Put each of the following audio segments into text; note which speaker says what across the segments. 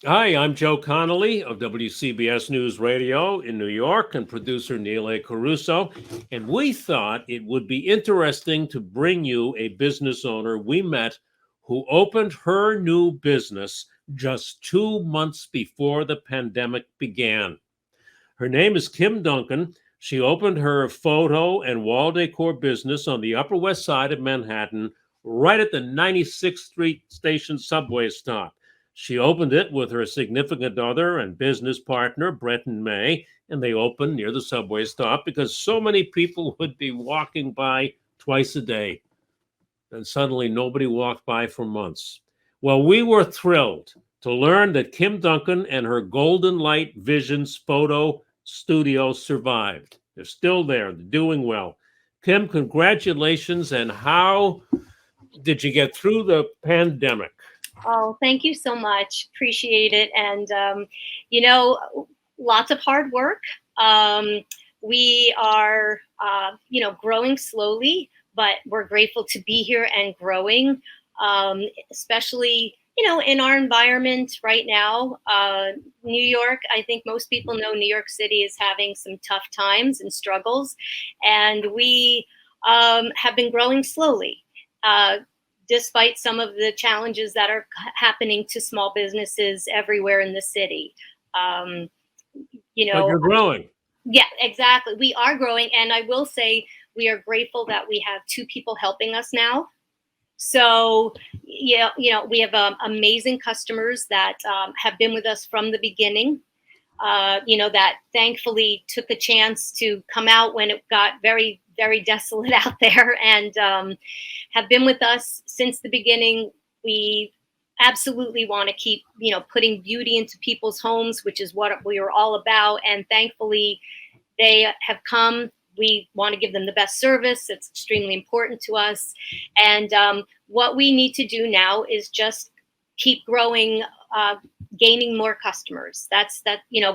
Speaker 1: Hi, I'm Joe Connolly of WCBS News Radio in New York and producer Neil A. Carousso. And we thought it would be interesting to bring you a business owner we met who opened her new business just 2 months before the pandemic began. Her name is Kim Duncan. She opened her photo and wall decor business on the Upper West Side of Manhattan, right at the 96th Street Station subway stop. She opened it with her significant other and business partner, Brett and May, and they opened near the subway stop because so many people would be walking by twice a day. And suddenly nobody walked by for months. Well, we were thrilled to learn that Kim Duncan and her Golden Light Visions photo studio survived. They're still there, they're doing well. Kim, congratulations. And how did you get through the pandemic?
Speaker 2: Oh, thank you so much. Appreciate it. And, you know, lots of hard work. We are, growing slowly, but we're grateful to be here and growing, especially, in our environment right now. New York, I think most people know New York City is having some tough times and struggles. And we have been growing slowly. Despite some of the challenges that are happening to small businesses everywhere in the city. Um,
Speaker 1: But you're growing.
Speaker 2: yeah, exactly. We are growing. And I will say we are grateful that we have two people helping us now. So, yeah, we have amazing customers that have been with us from the beginning. That thankfully took a chance to come out when it got very, very desolate out there, and have been with us since the beginning. We absolutely want to keep, putting beauty into people's homes, which is what we are all about. And thankfully, they have come. We want to give them the best service. It's extremely important to us. And what we need to do now is just keep growing, gaining more customers.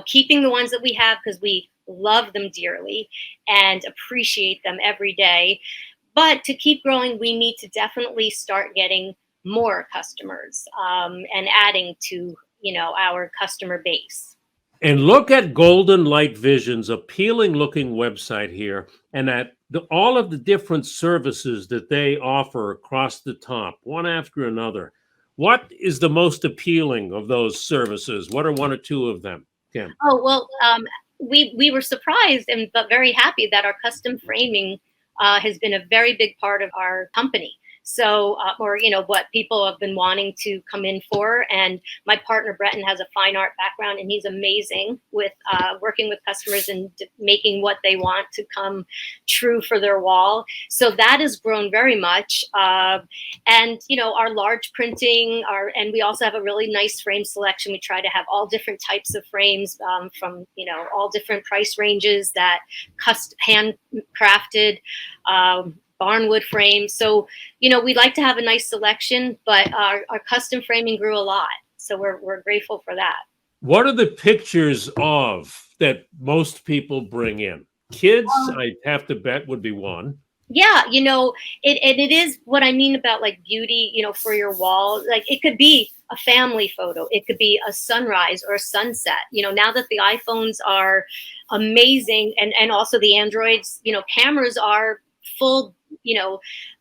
Speaker 2: Keeping the ones that we have because we love them dearly and appreciate them every day. But to keep growing, we need to definitely start getting more customers, and adding to, our customer base.
Speaker 1: And look at Golden Light Vision's appealing looking website here and at all of the different services that they offer across the top, one after another. What is the most appealing of those services? What are one or two of them, Kim?
Speaker 2: Oh, well, we were surprised and but very happy that our custom framing has been a very big part of our company. So, or what people have been wanting to come in for. And my partner Breton has a fine art background, and he's amazing with working with customers and making what they want to come true for their wall. So that has grown very much. And our large printing, and we also have a really nice frame selection. We try to have all different types of frames, from all different price ranges that handcrafted. Barnwood frames. So, we like to have a nice selection, but our custom framing grew a lot. So we're grateful for that.
Speaker 1: What are the pictures of that most people bring in? Kids, I have to bet, would be one.
Speaker 2: Yeah, it is what I mean about like beauty, for your wall. Like it could be a family photo, it could be a sunrise or a sunset. Now that the iPhones are amazing, and also the Androids, cameras are full,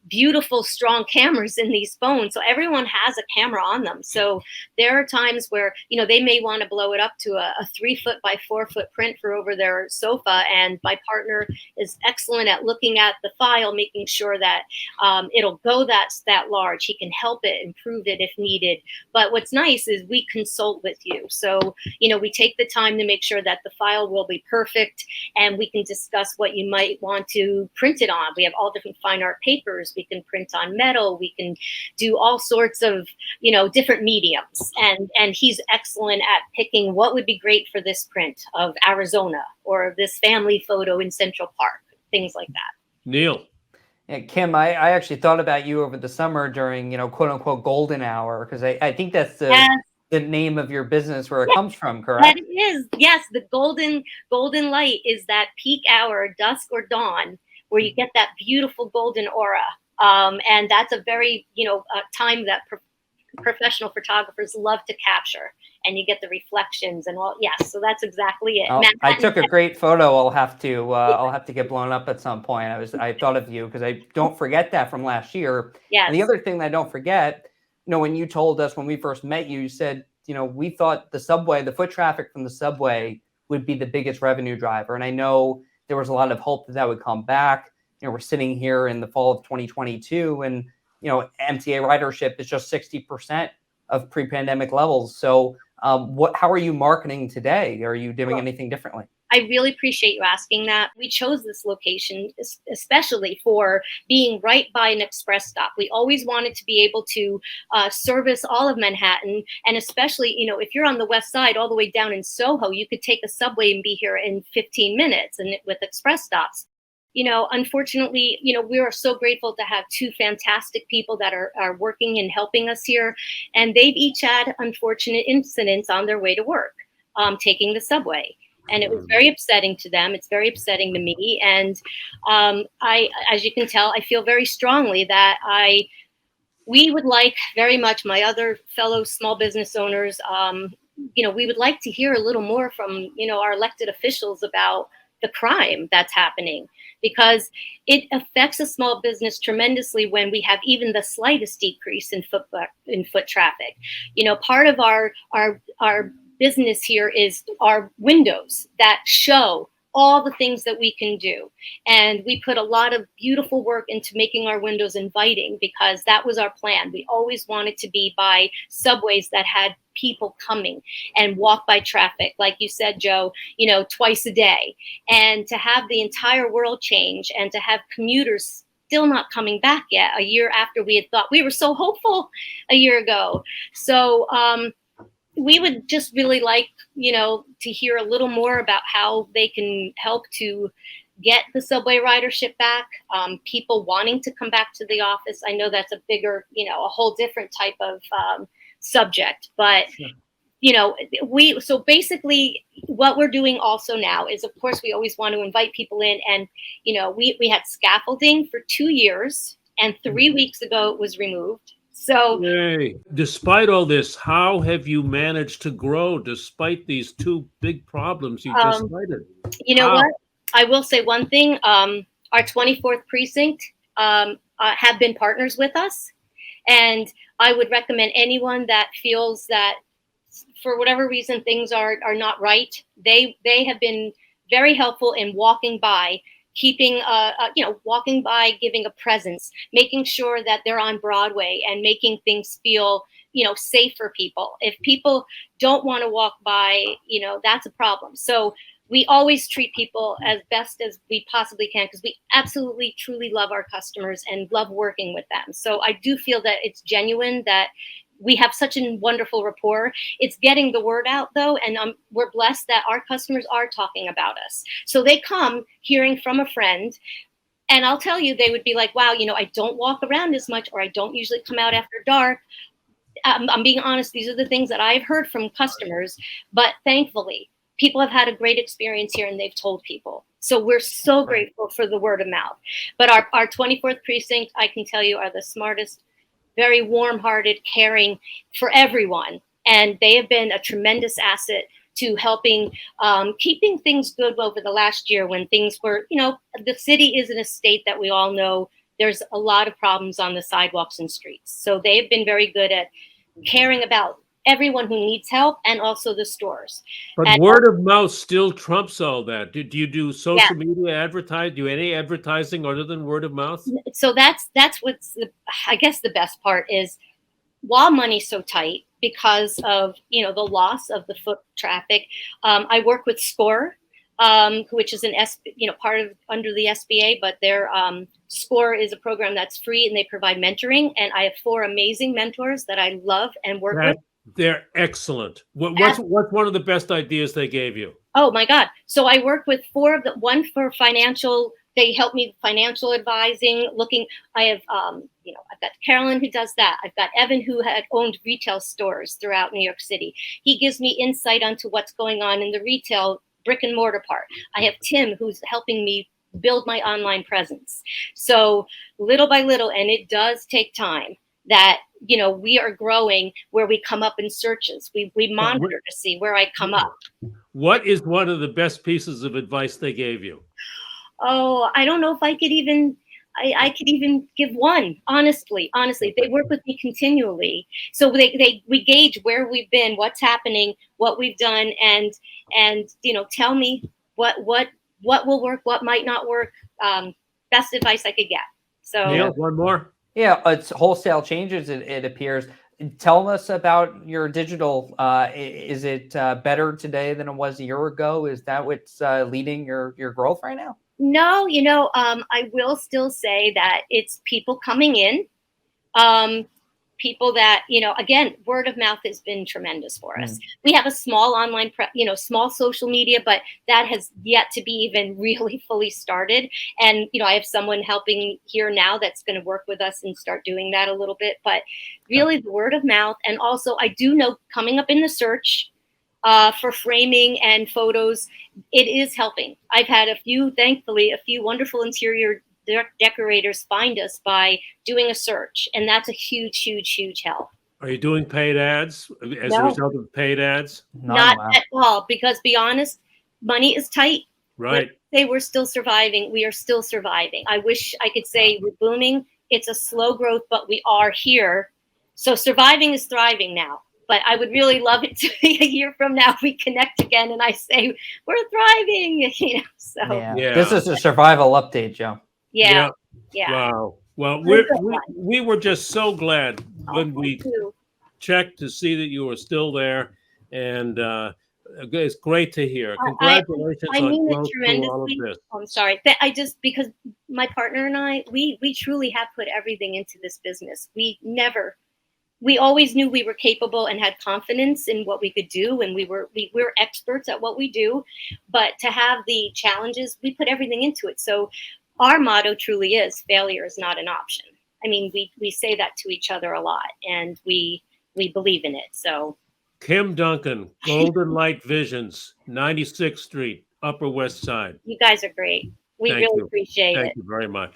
Speaker 2: beautiful, strong cameras in these phones. So everyone has a camera on them. So there are times where, they may want to blow it up to a 3 foot by 4 foot print for over their sofa. And my partner is excellent at looking at the file, making sure that it'll go that large. He can help it, improve it if needed. But what's nice is we consult with you. So, we take the time to make sure that the file will be perfect, and we can discuss what you might want to print it on. We have all different fine art papers. We can print on metal. We can do all sorts of, different mediums. And he's excellent at picking what would be great for this print of Arizona or this family photo in Central Park, things like that.
Speaker 1: Neil.
Speaker 3: Yeah, Kim, I actually thought about you over the summer during, quote unquote golden hour, because I think that's the name of your business where it comes from, correct?
Speaker 2: That is, yes. The golden light is that peak hour, dusk or dawn, where you get that beautiful golden aura. And that's a very, time that professional photographers love to capture. and you get the reflections and all. Yes, so that's exactly it.
Speaker 3: I took a great photo. I'll have to get blown up at some point. I thought of you because I don't forget that from last year.
Speaker 2: Yes.
Speaker 3: And the other thing that I don't forget, when you told us when we first met you, you said, we thought the foot traffic from the subway would be the biggest revenue driver. And I know there was a lot of hope that would come back. We're sitting here in the fall of 2022 and, MTA ridership is just 60% of pre-pandemic levels. So how are you marketing today? Are you doing anything differently?
Speaker 2: I really appreciate you asking that. We chose this location especially for being right by an express stop. We always wanted to be able to service all of Manhattan. And especially, if you're on the west side all the way down in Soho, you could take a subway and be here in 15 minutes and with express stops. Unfortunately, we are so grateful to have two fantastic people that are working and helping us here. And they've each had unfortunate incidents on their way to work, taking the subway. And it was very upsetting to them. It's very upsetting to me. And as you can tell, I feel very strongly that we would like very much, my other fellow small business owners, we would like to hear a little more from, our elected officials about the crime that's happening, because it affects a small business tremendously when we have even the slightest decrease in foot traffic. Part of our business here is our windows that show all the things that we can do. And we put a lot of beautiful work into making our windows inviting, because that was our plan. We always wanted to be by subways that had people coming and walk by traffic, like you said, Joe, twice a day. And to have the entire world change and to have commuters still not coming back yet, a year after we had thought, we were so hopeful a year ago. So we would just really like, to hear a little more about how they can help to get the subway ridership back, people wanting to come back to the office. I know that's a bigger, a whole different type of subject, but so basically what we're doing also now is, of course, we always want to invite people in, and, we had scaffolding for 2 years, and 3 weeks ago it was removed. So,
Speaker 1: yay. Despite all this, how have you managed to grow despite these two big problems you just cited?
Speaker 2: What? I will say one thing. Our 24th precinct have been partners with us. And I would recommend anyone that feels that for whatever reason things are not right, they have been very helpful in walking by, keeping, walking by, giving a presence, making sure that they're on Broadway and making things feel, safe for people. If people don't want to walk by, that's a problem. So we always treat people as best as we possibly can, because we absolutely, truly love our customers and love working with them. So I do feel that it's genuine, that we have such a wonderful rapport. It's getting the word out, though, and we're blessed that our customers are talking about us. So they come hearing from a friend, and I'll tell you, they would be like, wow, I don't walk around as much, or I don't usually come out after dark. I'm being honest, these are the things that I've heard from customers, but thankfully, people have had a great experience here and they've told people. So we're so grateful for the word of mouth. But our 24th precinct, I can tell you, are the smartest, very warm-hearted, caring for everyone. And they have been a tremendous asset to helping, keeping things good over the last year when things were, the city is in a state that we all know there's a lot of problems on the sidewalks and streets. So they've been very good at caring about everyone who needs help, and also the stores.
Speaker 1: But
Speaker 2: and
Speaker 1: word of mouth still trumps all that. Do you do social media advertise? Do any advertising other than word of mouth?
Speaker 2: So that's what's I guess the best part is, while money's so tight because of the loss of the foot traffic, I work with SCORE, which is an part of under the SBA, but their SCORE is a program that's free and they provide mentoring. And I have 4 amazing mentors that I love and work with.
Speaker 1: They're excellent. What's one of the best ideas they gave you?
Speaker 2: Oh my God. So I work with 4 of the, one for financial, they help me with financial advising, I have, I've got Carolyn who does that. I've got Evan who had owned retail stores throughout New York City. He gives me insight onto what's going on in the retail brick and mortar part. I have Tim who's helping me build my online presence. So little by little, and it does take time, that you know, we are growing where we come up in searches. We monitor to see where I come up.
Speaker 1: What is one of the best pieces of advice they gave you?
Speaker 2: Oh, I don't know if I could even, I could even give one, honestly. They work with me continually. So we gauge where we've been, what's happening, what we've done, and you know, tell me what will work, what might not work. Best advice I could get. So
Speaker 1: Neil, one more.
Speaker 3: Yeah, it's wholesale changes, it appears. Tell us about your digital. Is it better today than it was a year ago? Is that what's leading your growth right now?
Speaker 2: no, you know, I will still say that it's people coming in, people that, you know, again, word of mouth has been tremendous for us. We have a small online, you know, small social media, but that has yet to be even really fully started. And, you know, I have someone helping here now that's going to work with us and start doing that a little bit. But really the word of mouth. And also I do know coming up in the search for framing and photos, it is helping. I've had thankfully, a few wonderful interior decorators find us by doing a search, and that's a huge help.
Speaker 1: Are you doing paid ads as a
Speaker 2: No.
Speaker 1: result of paid ads?
Speaker 2: Not at all, because be honest, money is tight.
Speaker 1: Right.
Speaker 2: Say we're still surviving. We are still surviving. I wish I could say we're booming. It's a slow growth, but we are here. So surviving is thriving now. But I would really love it to be a year from now we connect again and I say we're thriving. You know, so
Speaker 1: Yeah.
Speaker 3: This is a survival update, Joe.
Speaker 2: yeah.
Speaker 1: Wow. Well,
Speaker 2: Good
Speaker 1: we were just so glad when we
Speaker 2: thank you.
Speaker 1: checked to see that you were still there, and it's great to hear.
Speaker 2: I
Speaker 1: Congratulations
Speaker 2: mean
Speaker 1: on
Speaker 2: it
Speaker 1: growth through all of
Speaker 2: tremendously.
Speaker 1: this.
Speaker 2: I'm sorry. I just, because my partner and I, we truly have put everything into this business. We always knew we were capable and had confidence in what we could do, and we were experts at what we do. But to have the challenges, we put everything into it. So our motto truly is failure is not an option. I mean, we say that to each other a lot, and we believe in it. So
Speaker 1: Kim Duncan, Golden Light Visions, 96th Street, Upper West Side.
Speaker 2: you guys are great. We
Speaker 1: Thank
Speaker 2: really
Speaker 1: you.
Speaker 2: appreciate it.
Speaker 1: Thank you very much.